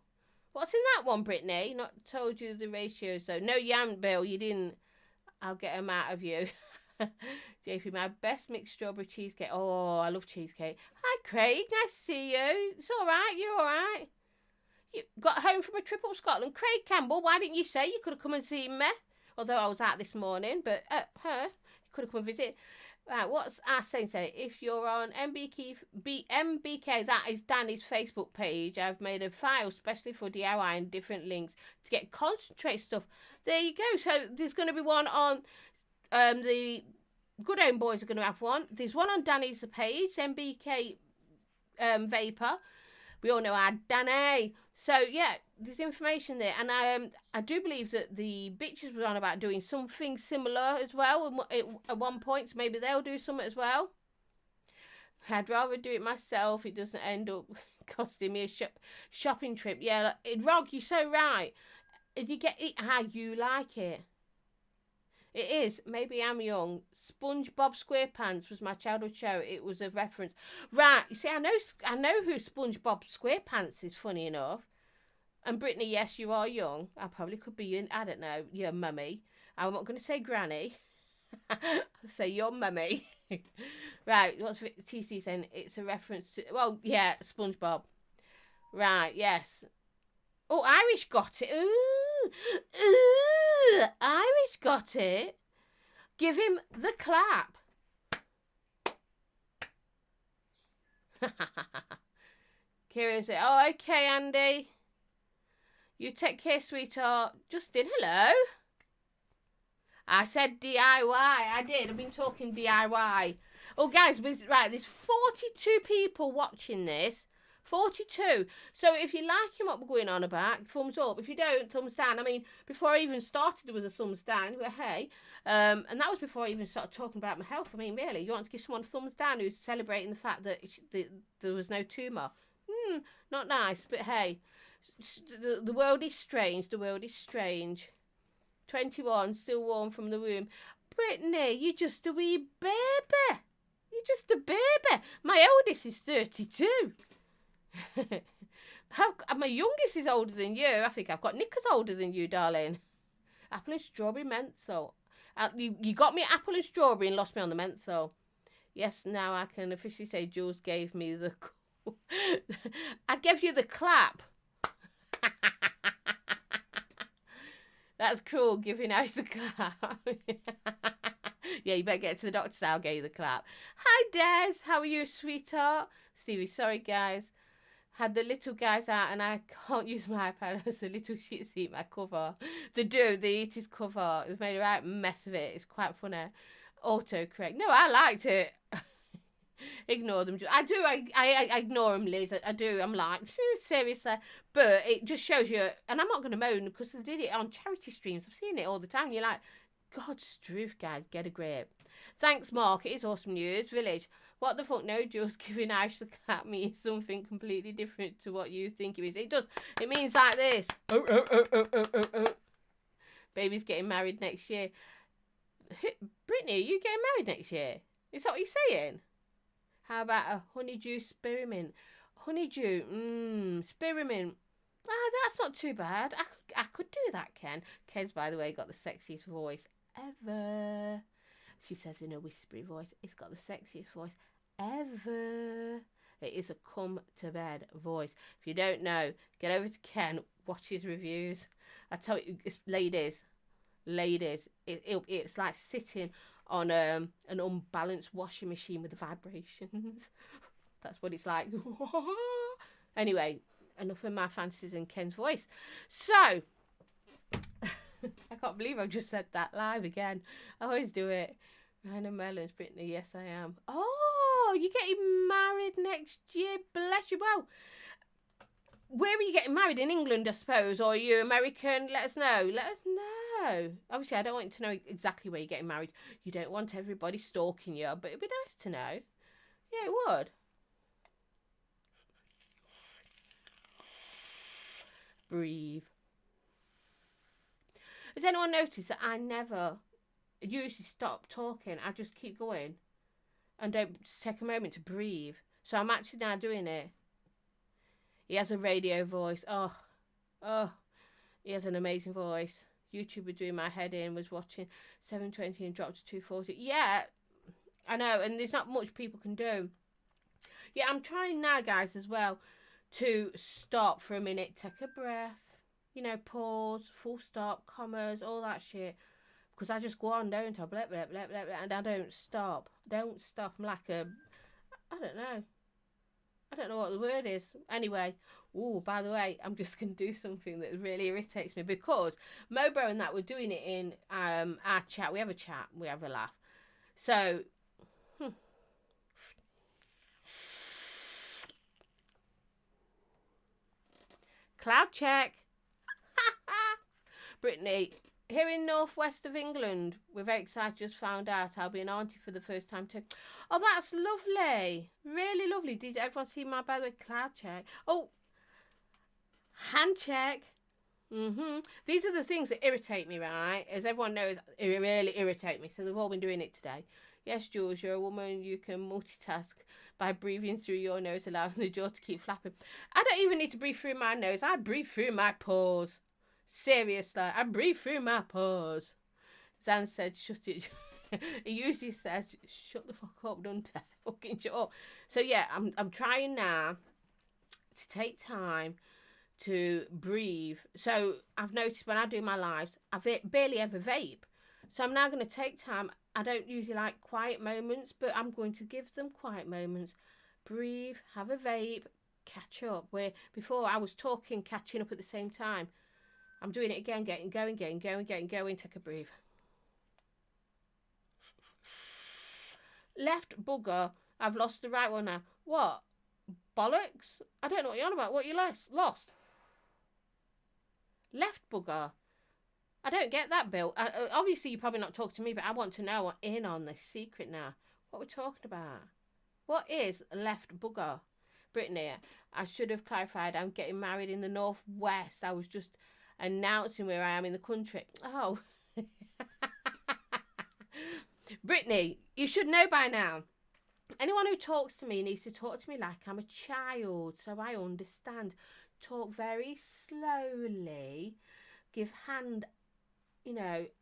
What's in that one, Brittany? Not told you the ratios, though. No, you haven't, Bill. You didn't. I'll get them out of you. JP, my best mixed strawberry cheesecake. Oh, I love cheesecake. Hi, Craig. Nice to see you. It's all right. You're all right. You got home from a trip up Scotland. Craig Campbell, why didn't you say you could have come and seen me? Although I was out this morning, but you could have come and visit. Right, what's our saying? Say, if you're on MBK, that is Danny's Facebook page. I've made a file especially for DIY and different links to get concentrate stuff. There you go. So there's going to be one on the Good Home Boys are going to have one. There's one on Danny's page, MBK Vapor. We all know our Danny. So yeah, there's information there, and I do believe that the bitches were on about doing something similar as well at one point. So maybe they'll do something as well. I'd rather do it myself. It doesn't end up costing me a shopping trip. Yeah, Rog, you're so right. And you get it how you like it. It is. Maybe I'm young. SpongeBob SquarePants was my childhood show. It was a reference. Right. You see, I know who SpongeBob SquarePants is, funny enough. And Brittany, yes, you are young. I probably could be in, I don't know, your mummy. I'm not going to say granny. I'll say your mummy. Right. What's TC saying? It's a reference to, well, yeah, SpongeBob. Right. Yes. Oh, Irish got it. Ooh. Ooh. Irish got it. Give him the clap. Kira said, oh, okay, Andy. You take care, sweetheart. Justin, hello. I said DIY. I did. I've been talking DIY. Oh, guys, right, there's 42 people watching this. 42. So if you like what we're going on about, thumbs up. If you don't, thumbs down. I mean, before I even started, there was a thumbs down. Well, hey. And that was before I even started talking about my health. I mean, really, you want to give someone a thumbs down who's celebrating the fact that there was no tumour. Not nice, but hey. The world is strange. The world is strange. 21, still warm from the womb. Brittany, you're just a wee baby. You're just a baby. My oldest is 32. My youngest is older than you. I think I've got Nickers older than you, darling. Apple and strawberry menthol. You got me apple and strawberry and lost me on the menthol. Yes, now I can officially say Jules gave me the... I gave you the clap. That's cruel, giving out the clap. Yeah, you better get to the doctor's. I'll get you the clap. Hi, Des. How are you, sweetheart? Stevie, sorry, guys. Had the little guys out and I can't use my iPad as the little shits eat my cover. They eat his cover. They've made a right mess of it. It's quite funny. Autocorrect. No, I liked it. Ignore them. I do. I ignore them, Liz. I do. I'm like, seriously. But it just shows you, and I'm not going to moan because they did it on charity streams. I've seen it all the time. You're like, God's truth, guys. Get a grip. Thanks, Mark. It is awesome news. Village. What the fuck? No, just giving Ash the clap means something completely different to what you think it is. It does. It means like this. Oh. Baby's getting married next year. Brittany, are you getting married next year? Is that what you're saying? How about a honeydew spearmint? Honeydew, spearmint. Ah, that's not too bad. I could do that, Ken. Ken's, by the way, got the sexiest voice ever. She says in a whispery voice, it's got the sexiest voice ever. It is a come to bed voice. If you don't know, get over to Ken, watch his reviews. I tell you, it's ladies, it's like sitting on an unbalanced washing machine with the vibrations. That's what it's like. Anyway, enough of my fantasies in Ken's voice. So, I can't believe I've just said that live again. I always do it. Rhino Melons, Brittany, yes I am. Oh, you're getting married next year. Bless you. Well, where are you getting married? In England, I suppose, or are you American? Let us know. Obviously, I don't want to know exactly where you're getting married. You don't want everybody stalking you, but it'd be nice to know. Yeah, it would. Breathe. Has anyone noticed that I never usually stop talking? I just keep going and don't take a moment to breathe. So I'm actually now doing it. He has a radio voice. Oh, Oh, he has an amazing voice. YouTube was doing my head in, was watching 720 and dropped to 240. Yeah, I know, and there's not much people can do. Yeah, I'm trying now, guys, as well, to stop for a minute, take a breath, pause, full stop, commas, all that shit. Because I just go on, don't I? Blah, blah, blah, blah, blah, and I don't stop. Don't stop. I'm like I don't know. I don't know what the word is. Anyway, by the way, I'm just going to do something that really irritates me because Mobo and that were doing it in our chat. We have a chat. We have a laugh. So, cloud check. Brittany, here in northwest of England, we're very excited. Just found out I'll be an auntie for the first time too. Oh, that's lovely. Really lovely. Did everyone see my, by the way, cloud check? Oh, hand check. These are the things that irritate me, right? As everyone knows, it really irritate me. So they've all been doing it today. Yes, Jules, you're a woman. You can multitask by breathing through your nose, allowing the jaw to keep flapping. I don't even need to breathe through my nose. I breathe through my pores. Seriously, I breathe through my pores. Zan said, shut it. He usually says, shut the fuck up, don't I? Fucking shut up. So yeah, I'm trying now to take time to breathe. So I've noticed when I do my lives, I barely ever vape. So I'm now going to take time. I don't usually like quiet moments, but I'm going to give them quiet moments. Breathe, have a vape, catch up. Where before I was talking, catching up at the same time. I'm doing it again, getting going, take a breathe. Left bugger. I've lost the right one now. What? Bollocks? I don't know what you're on about. What you lost? Left bugger. I don't get that, Bill. Obviously, you're probably not talking to me, but I want to know in on this secret now. What we're talking about. What is left bugger? Brittany, I should have clarified. I'm getting married in the northwest. I was just announcing where I am in the country. Oh. Brittany, you should know by now. Anyone who talks to me needs to talk to me like I'm a child, so I understand. Talk very slowly. Give hand,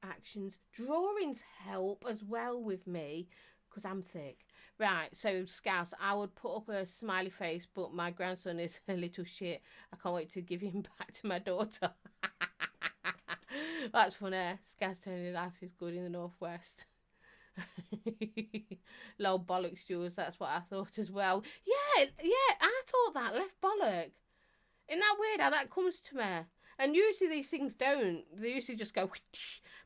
actions. Drawings help as well with me, because I'm thick. Right, so Scouse, I would put up a smiley face, but my grandson is a little shit. I can't wait to give him back to my daughter. That's funny. Scouse telling you life is good in the northwest. Lol, bollocks, Jules. That's what I thought as well. Yeah, I thought that. Left bollock. Isn't that weird how that comes to me? And usually these things don't. They usually just go,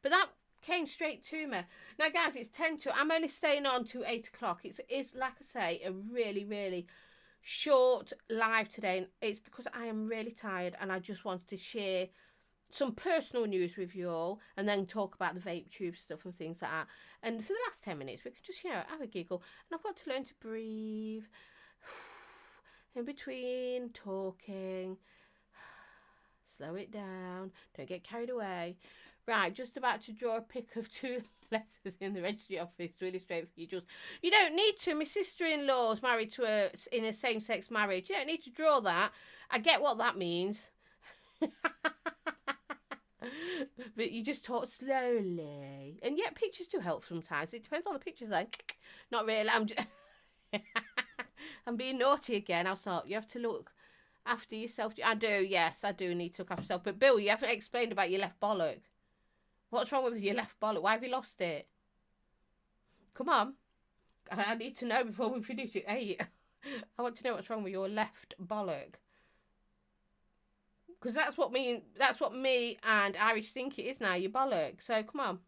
but that came straight to me. Now, guys, it's 10 to. I'm only staying on to 8 o'clock. It's like I say, a really, really short live today. And it's because I am really tired and I just wanted to share some personal news with you all and then talk about the vape tube stuff and things like that. And for the last 10 minutes, we could just, have a giggle. And I've got to learn to breathe in between talking. Slow it down. Don't get carried away. Right, just about to draw a pic of 2 letters in the registry office to illustrate for you, Jules. You don't need to. My sister-in-law's married to in a same-sex marriage. You don't need to draw that. I get what that means. But you just talk slowly. And yet pictures do help sometimes. It depends on the pictures though. Not really. I'm being naughty again. I'll start. You have to look after yourself. I do, yes. I do need to look after myself. But Bill, you haven't explained about your left bollock. What's wrong with your left bollock? Why have you lost it? Come on. I need to know before we finish it. Hey, I want to know what's wrong with your left bollock. Because that's what me and Irish think it is now, your bollock. So come on.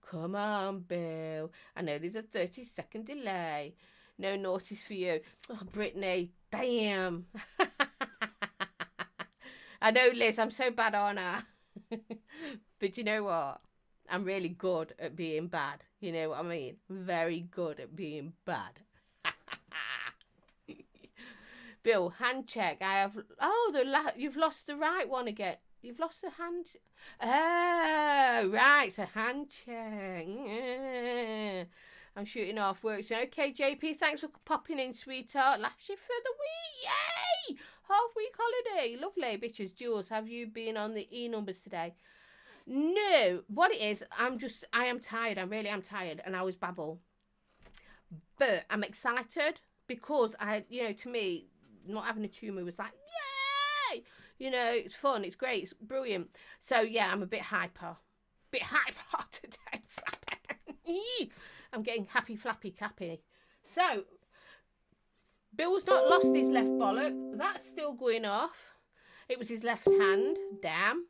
Come on, Bill. I know there's a 30-second delay. No naughties for you. Oh, Brittany. Damn. I know, Liz, I'm so bad, aren't I? But you know what? I'm really good at being bad. You know what I mean? Very good at being bad. Bill, hand check. I have... Oh, you've lost the right one again. You've lost the hand... Oh, right. So hand check. Yeah. I'm shooting off work soon. Okay, JP, thanks for popping in, sweetheart. Last shift for the week. Yay! Half week holiday. Lovely, bitches. Jules, have you been on the e-numbers today? No. What it is, I am tired. I really am tired. And I always babble. But I'm excited because to me, not having a tumour was like, yay! It's fun. It's great. It's brilliant. So, yeah, I'm a bit hyper. Bit hyper today. I'm getting happy, flappy, cappy. So, Bill's not lost his left bollock. That's still going off. It was his left hand. Damn.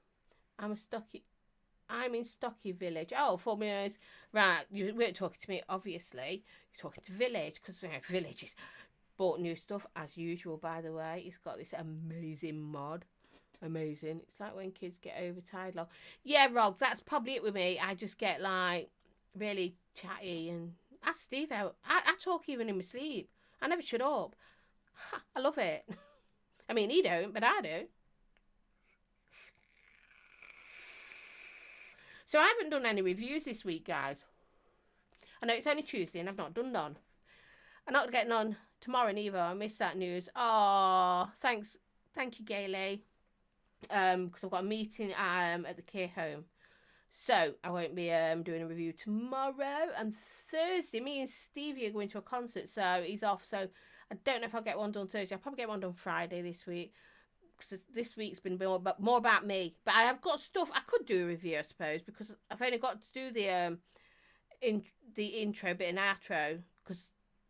I'm in Stocky Village. Oh, 4 minutes. Right, you weren't talking to me, obviously. You're talking to Village, because Village has bought new stuff, as usual, by the way. He's got this amazing mod. Amazing. It's like when kids get overtired. Yeah, Rog, that's probably it with me. I just get, really chatty and ask Steve out. I talk even in my sleep. I never shut up. I love it. I mean, he don't, but I do. So I haven't done any reviews this week, guys. I know it's only Tuesday and I've not done none. I'm not getting on tomorrow neither. I missed that news. Oh, thanks. Thank you, Gailey. Because I've got a meeting at the care home. So I won't be doing a review tomorrow. And Thursday, me and Stevie are going to a concert. So he's off. So I don't know if I'll get one done Thursday. I'll probably get one done Friday this week. Because this week's been more about me. But I have got stuff. I could do a review, I suppose. Because I've only got to do the intro bit and outro. Because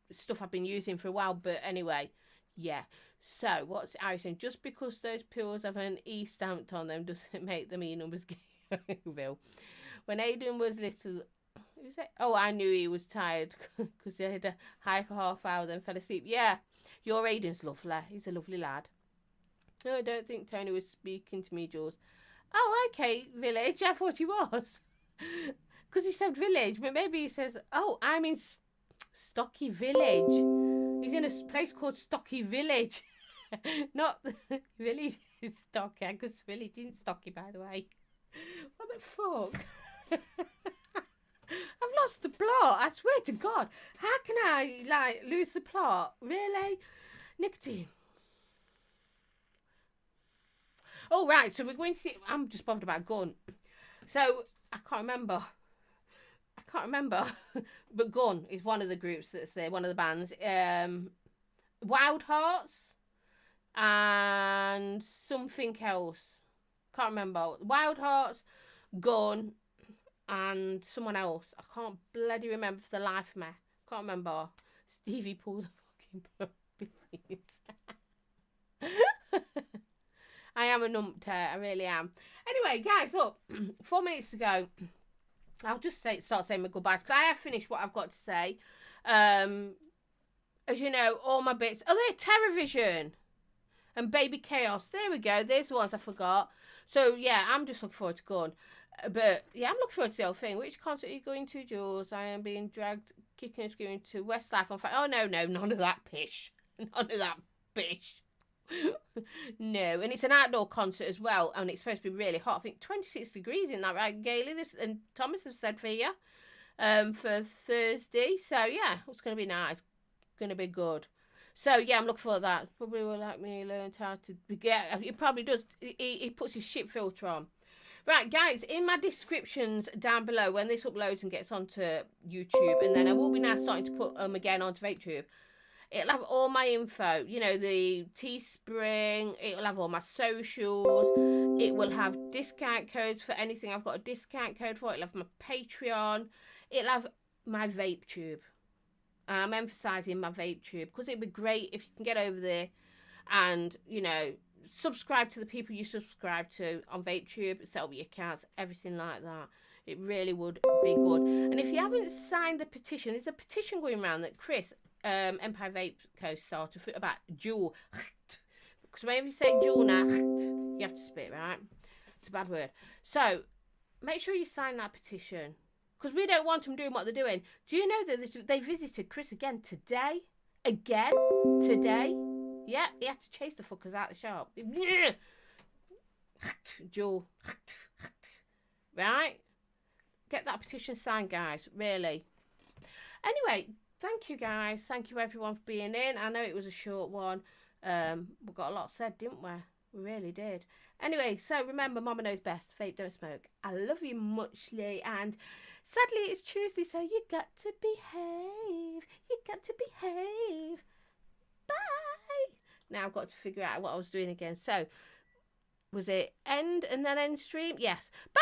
it's stuff I've been using for a while. But anyway, yeah. So what's Irish saying? Just because those pills have an E stamped on them doesn't make them E-numbers. Will. When Aidan was little, who's that? Oh, I knew he was tired because he had a high for half hour, then fell asleep. Yeah, your Aidan's lovely. He's a lovely lad. No, I don't think Tony was speaking to me, Jules. Oh, okay, Village. I thought he was. Because he said Village, but maybe he says, oh, I'm in Stocky Village. He's in a place called Stocky Village. Not Village is Stocky, because Village isn't Stocky, by the way. What the fuck? I've lost the plot. I swear to God. How can I, lose the plot? Really? Nicotine. Oh, right. So we're going to see... I'm just bothered about gun. So, I can't remember. But Gun is one of the groups that's there. One of the bands. Wild Hearts. And something else. Can't remember. Wild Hearts, Gun, and someone else. I can't bloody remember for the life of me. Can't remember. Stevie pulled the fucking puppies. I am a numpty. I really am. Anyway, guys, look. 4 minutes to go. I'll just start saying my goodbyes because I have finished what I've got to say. As you know, all my bits. Oh, they're Terrorvision and Baby Chaos. There we go. There's the ones I forgot. So, yeah, I'm just looking forward to going. But, yeah, I'm looking forward to the whole thing. Which concert are you going to, Jules? I am being dragged, kicking and screaming to Westlife on Friday. Oh, no, none of that pish. None of that pish. No, and it's an outdoor concert as well. And it's supposed to be really hot. I think 26 degrees, isn't that right, Gailey? And Thomas have said for you for Thursday. So, yeah, it's going to be nice. Going to be good. So, yeah, I'm looking for that. Probably will like me learn how to get... He probably does. He puts his shit filter on. Right, guys, in my descriptions down below, when this uploads and gets onto YouTube, and then I will be now starting to put them again onto VapeTube, it'll have all my info. You know, the Teespring. It'll have all my socials. It will have discount codes for anything I've got a discount code for. It'll have my Patreon. It'll have my VapeTube. And I'm emphasising my VapeTube because it'd be great if you can get over there and, you know, subscribe to the people you subscribe to on VapeTube, set up your accounts, everything like that. It really would be good. And if you haven't signed the petition, there's a petition going around that Chris, Empire Vape co-starter, about Jules. Because whenever you say Jules now, you have to spit, right? It's a bad word. So, make sure you sign that petition. Because we don't want them doing what they're doing. Do you know that they visited Chris again today? Again? Today? Yeah, he had to chase the fuckers out of the shop. Joel. Right? Get that petition signed, guys. Really. Anyway, thank you guys. Thank you everyone for being in. I know it was a short one. We got a lot said, didn't we? We really did. Anyway, so remember, Mama knows best. Vape, don't smoke. I love you muchly, and sadly it's Tuesday, so you got to behave. You got to behave. Bye. Now I've got to figure out what I was doing again. So, was it end and then end stream? Yes. Bye.